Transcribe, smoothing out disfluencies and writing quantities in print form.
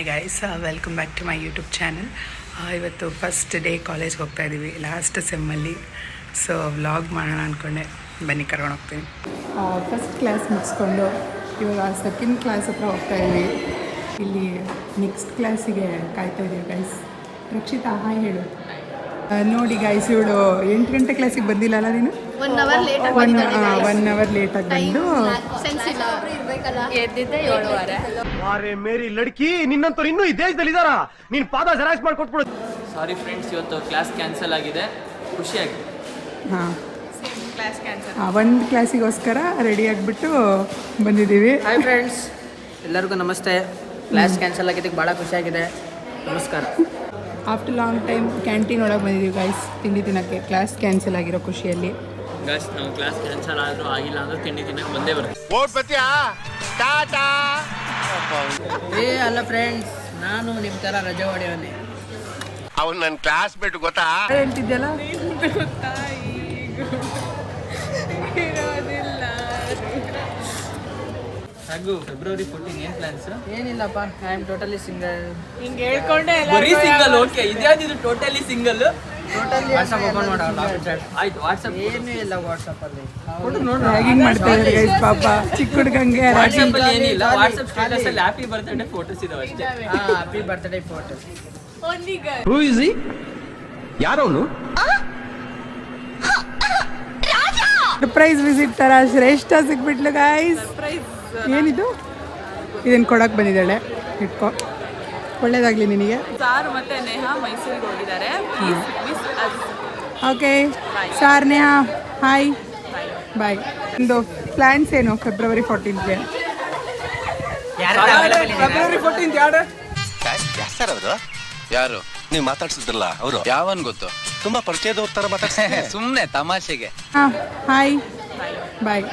Hi guys, welcome back to my YouTube channel. ಇವತ್ತು first day ಕಾಲೇಜ್ಗೆ ಹೋಗ್ತಾ ಇದ್ದೀವಿ, ಲಾಸ್ಟ್ ಸೆಮ್ಮಲ್ಲಿ. ಸೊ ವ್ಲಾಗ್ ಮಾಡೋಣ ಅಂದ್ಕೊಂಡೆ, ಬನ್ನಿ ಕರ್ಕೊಂಡು ಹೋಗ್ತೀನಿ. ಫಸ್ಟ್ ಕ್ಲಾಸ್ ಮುಗಿಸ್ಕೊಂಡು ಇವಾಗ ಸೆಕೆಂಡ್ ಕ್ಲಾಸ್ ಹತ್ರ ಹೋಗ್ತಾ ಇದ್ದೀವಿ. ಇಲ್ಲಿ ನೆಕ್ಸ್ಟ್ ಕ್ಲಾಸಿಗೆ ಕಾಯ್ತಾ ಇದ್ದೀವಿ ಗೈಸ್. ರಕ್ಷಿತಾ ಹಾಯ್ ಹೇಳು. ನೋಡಿ ಗೈಸ್, ಇವಳು 8 ಗಂಟೆ ಕ್ಲಾಸಿಗೆ ಬಂದಿಲ್ಲ ಅಲ್ಲ ನೀನು? 1 ಅವರ್ ಲೇಟಾಗಿ ಬಂದು ಎದ್ದಿದ್ದೆ 7:15. ಅರೆ ಮೇರಿ ಲಡ್ಕಿ, ನಿನ್ನಂತವ್ರು ಇನ್ನೂ ಈ ದೇಶದಲ್ಲಿ ಇದಾರಾ? ನೀನ್ ಪಾದ ಜೆರಾಕ್ಸ್ ಮಾಡಿ ಕೊಟ್ಬಿಡು. ಸಾರಿ ಫ್ರೆಂಡ್ಸ್, ಇವತ್ತು ಕ್ಲಾಸ್ ಕ್ಯಾನ್ಸಲ್ ಆಗಿದೆ. ಖುಷಿಯಾಗಿದೆ. ಹಾಂ, ಒಂದು ಕ್ಲಾಸಿಗೋಸ್ಕರ ರೆಡಿ ಆಗಿಬಿಟ್ಟು ಬಂದಿದ್ದೀವಿ. ಹಾಯ್ ಫ್ರೆಂಡ್ಸ್, ಎಲ್ಲರಿಗೂ ನಮಸ್ತೆ. ಕ್ಲಾಸ್ ಕ್ಯಾನ್ಸಲ್ ಆಗಿದ್ದಕ್ಕೆ ಭಾಳ ಖುಷಿಯಾಗಿದೆ. ನಮಸ್ಕಾರ. ಆಫ್ಟರ್ ಲಾಂಗ್ ಟೈಮ್ ಕ್ಯಾಂಟೀನ್ ಒಳಗೆ ಬಂದಿದ್ದೀವಿ ಗೈಸ್, ತಿಂಡಿ ತಿನ್ನೋಕ್ಕೆ. ಕ್ಲಾಸ್ ಕ್ಯಾನ್ಸಲ್ ಆಗಿರೋ ಖುಷಿಯಲ್ಲಿ. ಗೈಸ್, ನಾವು ಕ್ಲಾಸ್ ಕ್ಯಾನ್ಸಲ್ ಆದರೂ ಆಗಿಲ್ಲ ಅಂದ್ರೆ ತಿಂಡಿ ತಿನ್ನಕ್ಕೆ ಬಂದೇ ಬರುತ್ತೆ. ಅಲ್ಲ ಫ್ರೆಂಡ್ಸ್, ನಾನು ನಿಮ್ಮ ಥರ ರಜೆ ಹೊಡೆಯವನೇ. ಅವ್ನು ನನ್ನ ಕ್ಲಾಸ್ ಬಿಟ್ಟು ಗೊತ್ತಾ ಹೇಳ್ತಿದ್ಯಲ್ಲ, ಹಾಗೂ ಫೆಬ್ರವರಿ 14 ಏನು ಪ್ಲಾನ್ಸ್? ಏನಿಲ್ಲಪ್ಪ, ಐ ಆಮ್ ಟೋಟಲಿ ಸಿಂಗಲ್. ಹಿಂಗೆ ಹೇಳ್ಕೊಂಡೆ ಬರೀ ಸಿಂಗಲ್. ಓಕೆ, ಇದ್ಯಾವ್ದು ಟೋಟಲಿ ಸಿಂಗಲ್? ವಾಟ್ಸಪ್ ಓಪನ್ ಮಾಡೋಲ್ಲ. ಆಯ್ತು, ವಾಟ್ಸಪ್ ಏನೂ ಇಲ್ಲ ವಾಟ್ಸಪ್ಪಲ್ಲಿ. ರ್ಯಾಗಿಂಗ್ ಮಾಡ್ತಾ ಇದ್ದಾರೆ ಗೈಸ್. ಪಾಪ ಚಿಕ್ಕ ಹುಡುಗಂಗೆ ವಾಟ್ಸಪ್ ಅಲ್ಲಿ ಏನಿಲ್ಲ. ವಾಟ್ಸಪ್ ಸ್ಟೇಟಸ್ ಅಲ್ಲಿ ಹ್ಯಾಪಿ ಬರ್ತ್ಡೇ ಫೋಟೋಸ್ ಇದಾವೆ ಅಷ್ಟೇ. Happy birthday photo. Who is he? ಯಾರವನು? ಸರ್ಪ್ರೈಸ್ ವಿಸಿಟ್ ತರ ಶ್ರೇಷ್ಠ ಸಿಕ್ಬಿಟ್ಲು ಗೈಸ್. ಏನಿದು? ಇದನ್ನು ಕೊಡಕ್ಕೆ ಬಂದಿದ್ದಾಳೆ, ಇಟ್ಕೋ. ಒಳ್ಳೇದಾಗಲಿ ನಿನಗೆ. ಸಾರ್ ಮತ್ತೆ ನೇಹಾ ಮೈಸೂರಿಗೆ ಹೋಗಿದ್ದಾರೆ. Okay sir, Neha hi bye. ಒಂದು ಪ್ಲ್ಯಾನ್ಸ್ ಏನು ಫೆಬ್ರವರಿ 14ಗೆ? ಫೆಬ್ರವರಿ 14 ಯಾರು ಯಾರು ನೀವು ಮಾತಾಡ್ಸಿದ್ರಲ್ಲ ಅವರು? ಯಾವನ್ ಗೊತ್ತು? ತುಂಬಾ ಪರಿಚಯದವ್ರ ತರ ಮಾತಾಡ್ತಾರೆ. ಸುಮ್ಮನೆ ತಮಾಷೆಗೆ. ಹಾಂ ಹಾಯ್ ಬಾಯ್.